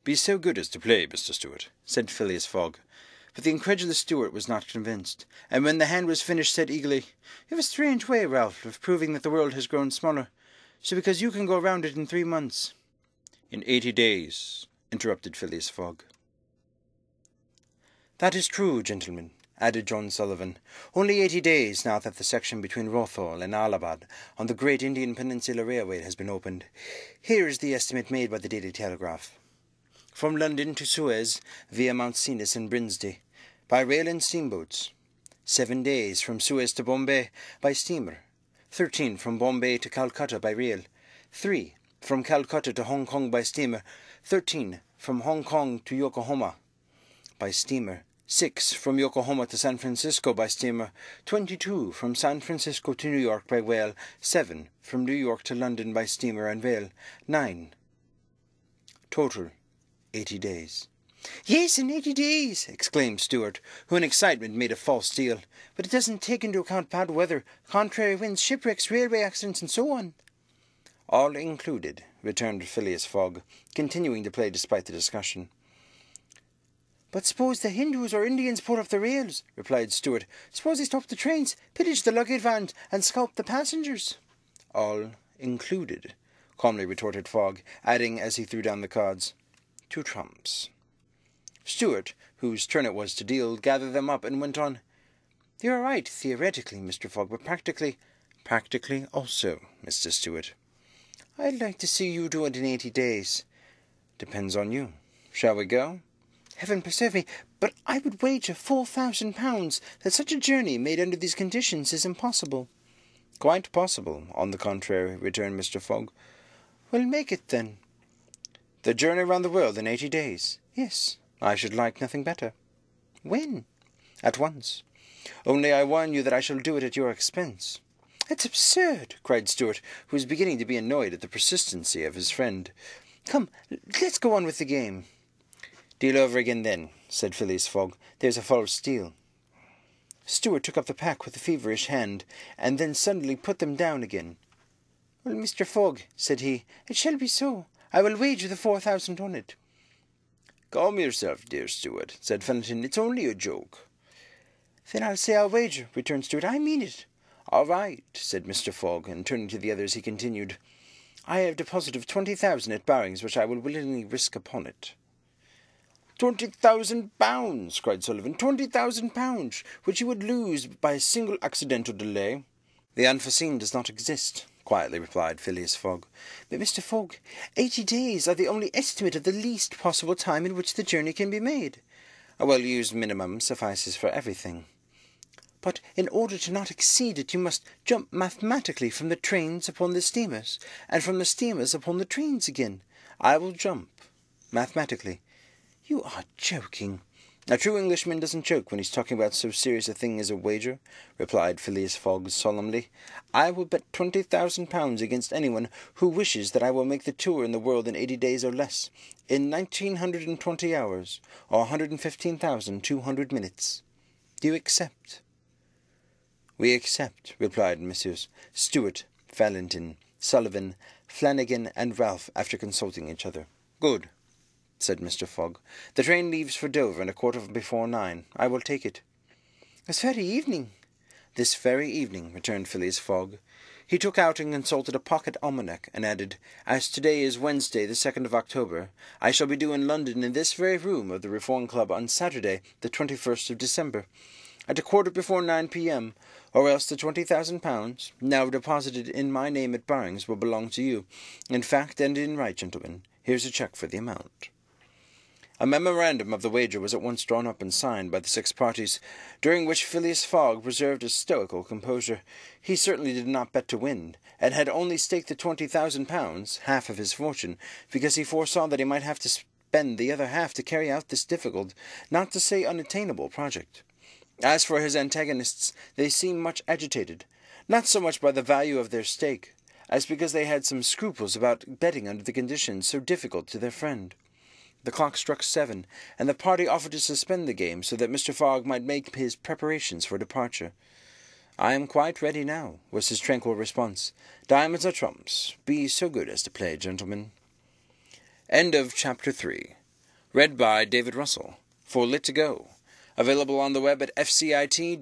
"Be so good as to play, Mr. Stewart," said Phileas Fogg. But the incredulous Stewart was not convinced, and when the hand was finished said eagerly, "You have a strange way, Ralph, of proving that the world has grown smaller. So because you can go round it in 3 months." "In 80 days," interrupted Phileas Fogg. "That is true, gentlemen," added John Sullivan. "Only 80 days now that the section between Rothal and Allahabad on the great Indian Peninsula Railway has been opened. Here is the estimate made by the Daily Telegraph. From London to Suez, via Mount Cenis and Brinsden, by rail and steamboats. 7 days from Suez to Bombay by steamer. 13 from Bombay to Calcutta by rail. 3 from Calcutta to Hong Kong by steamer. 13 from Hong Kong to Yokohama by steamer. 6 from Yokohama to San Francisco by steamer. 22 from San Francisco to New York by rail. 7 from New York to London by steamer and rail. 9. Total 80 days. "Yes, in 80 days," exclaimed Stewart, who in excitement made a false deal. "But it doesn't take into account bad weather, contrary winds, shipwrecks, railway accidents, and so on." "All included," returned Phileas Fogg, continuing to play despite the discussion. "But suppose the Hindus or Indians pull off the rails," replied Stewart. "Suppose they stop the trains, pillage the luggage vans, and scalp the passengers." "All included," calmly retorted Fogg, adding as he threw down the cards, "2 trumps." Stewart, whose turn it was to deal, gathered them up and went on. "You are right, theoretically, Mr. Fogg, but practically—" "Practically also, Mr. Stewart." "I'd like to see you do it in 80 days. "Depends on you. Shall we go?" "Heaven preserve me, but I would wager £4,000 that such a journey made under these conditions is impossible." "Quite possible, on the contrary," returned Mr. Fogg. "Well, make it, then." "The journey round the world in 80 days?" "Yes." "I should like nothing better." "When?" "At once. Only I warn you that I shall do it at your expense." "That's absurd," cried Stewart, who was beginning to be annoyed at the persistency of his friend. "Come, let's go on with the game." "Deal over again, then," said Phileas Fogg. "There's a false deal." Stewart took up the pack with a feverish hand, and then suddenly put them down again. "Well, Mr. Fogg," said he, "it shall be so. I will wager the 4,000 on it." "Calm yourself, dear Stewart," said Felton. "It's only a joke." "Then I'll say I'll wager," returned Stewart. "I mean it." "All right," said Mr. Fogg, and turning to the others he continued, "I have a deposit of 20,000 at Barings, which I will willingly risk upon it." £20,000, cried Sullivan. £20,000, which you would lose by a single accidental delay. "The unforeseen does not exist," quietly replied Phileas Fogg. "But, Mr. Fogg, 80 days are the only estimate of the least possible time in which the journey can be made. A well-used minimum suffices for everything." "But in order to not exceed it, you must jump mathematically from the trains upon the steamers, and from the steamers upon the trains again." "I will jump mathematically." "You are joking." "A true Englishman doesn't joke when he's talking about so serious a thing as a wager," replied Phileas Fogg solemnly. "I will bet £20,000 against anyone who wishes that I will make the tour in the world in 80 days or less, in 1920 hours, or 115,200 minutes. Do you accept?" "We accept," replied Messrs. Stewart, Fallentin, Sullivan, Flanagan, and Ralph, after consulting each other. "Good," said Mr. Fogg. "The train leaves for Dover in a quarter before 9. I will take it." "This very evening?" "This very evening," returned Phileas Fogg. He took out and consulted a pocket almanac, and added, "As today is Wednesday, the 2nd of October, I shall be due in London in this very room of the Reform Club on Saturday, the 21st of December, at a quarter before 9 p.m., or else the £20,000, now deposited in my name at Barings, will belong to you. In fact and in right, gentlemen, here's a cheque for the amount." A memorandum of the wager was at once drawn up and signed by the 6 parties, during which Phileas Fogg preserved a stoical composure. He certainly did not bet to win, and had only staked the £20,000, half of his fortune, because he foresaw that he might have to spend the other half to carry out this difficult, not to say unattainable, project. As for his antagonists, they seemed much agitated, not so much by the value of their stake, as because they had some scruples about betting under the conditions so difficult to their friend. The clock struck 7, and the party offered to suspend the game so that Mr. Fogg might make his preparations for departure. "I am quite ready now," was his tranquil response. "Diamonds are trumps. Be so good as to play, gentlemen." End of Chapter 3. Read by David Russell for Lit2Go. Available on the web at fcit.usf.edu.